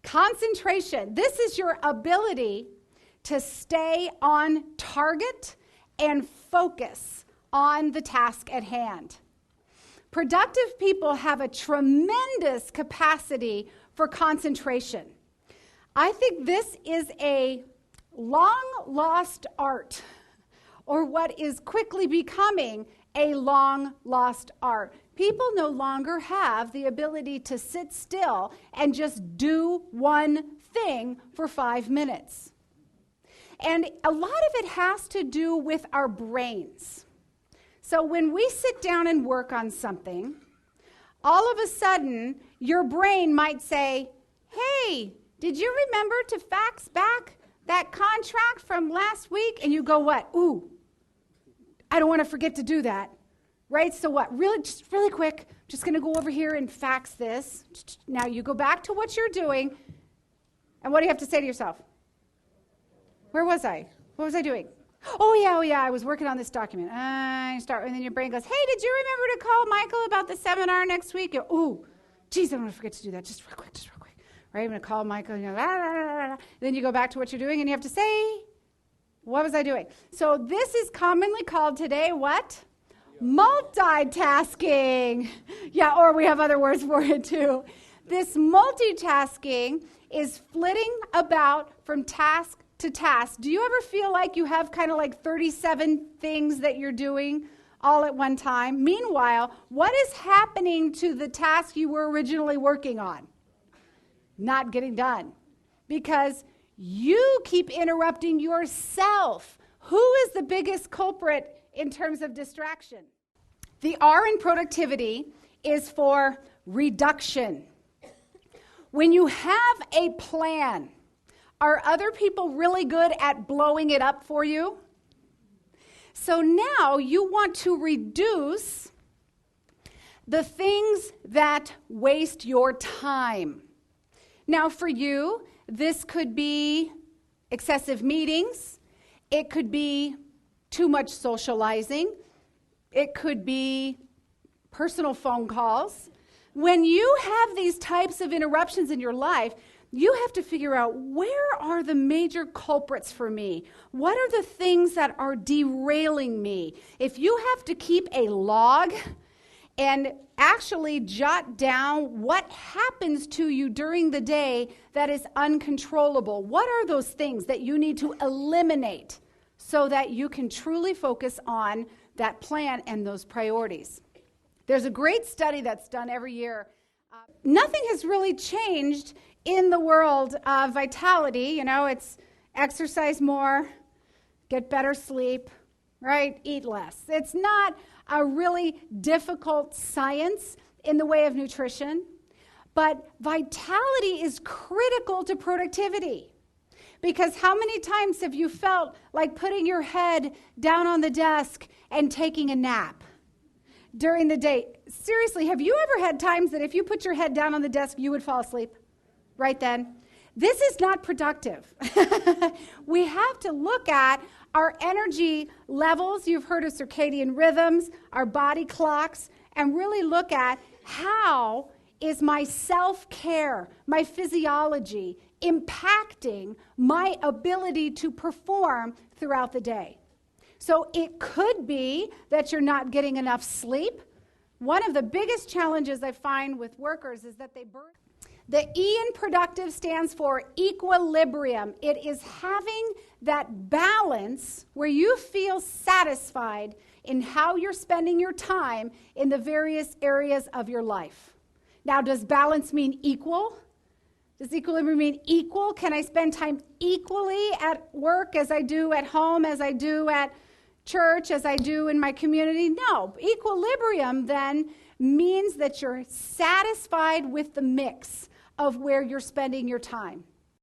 Concentration. This is your ability to stay on target and focus on the task at hand. Productive people have a tremendous capacity for concentration. I think this is a long-lost art, or what is quickly becoming a long-lost art. People no longer have the ability to sit still and just do one thing for 5 minutes. And a lot of it has to do with our brains. So when we sit down and work on something, all of a sudden, your brain might say, hey, did you remember to fax back that contract from last week? And you go, what? Ooh, I don't want to forget to do that. Right? So what? Just really quick, I'm just going to go over here and fax this. Now you go back to what you're doing. And what do you have to say to yourself? Where was I? What was I doing? Oh yeah, I was working on this document. And then your brain goes, hey, did you remember to call Michael about the seminar next week? Ooh, geez, I'm going to forget to do that. Just real quick. Right? I'm going to call Michael. And then you go back to what you're doing, and you have to say, what was I doing? So this is commonly called today what? Multitasking. Yeah, or we have other words for it too. This multitasking is flitting about from task to task. Do you ever feel like you have kind of like 37 things that you're doing all at one time? Meanwhile, what is happening to the task you were originally working on? Not getting done. Because you keep interrupting yourself. Who is the biggest culprit in terms of distraction? The R in productivity is for reduction. When you have a plan, are other people really good at blowing it up for you? So now you want to reduce the things that waste your time. Now for you, this could be excessive meetings. It could be too much socializing. It could be personal phone calls. When you have these types of interruptions in your life, you have to figure out, where are the major culprits for me? What are the things that are derailing me? If you have to keep a log and actually jot down what happens to you during the day that is uncontrollable, what are those things that you need to eliminate so that you can truly focus on that plan and those priorities? There's a great study that's done every year. Nothing has really changed in the world of vitality. It's exercise more, get better sleep, right? Eat less. It's not a really difficult science in the way of nutrition, but vitality is critical to productivity. Because how many times have you felt like putting your head down on the desk and taking a nap during the day? Seriously, have you ever had times that if you put your head down on the desk, you would fall asleep right then? This is not productive. We have to look at our energy levels. You've heard of circadian rhythms, our body clocks, and really look at how is my self-care, my physiology, impacting my ability to perform throughout the day. So it could be that you're not getting enough sleep. One of the biggest challenges I find with workers is that they burn. The E in productive stands for equilibrium. It is having that balance where you feel satisfied in how you're spending your time in the various areas of your life. Now, does balance mean equal? Does equilibrium mean equal? Can I spend time equally at work as I do at home, as I do at church, as I do in my community? No. Equilibrium then means that you're satisfied with the mix of where you're spending your time.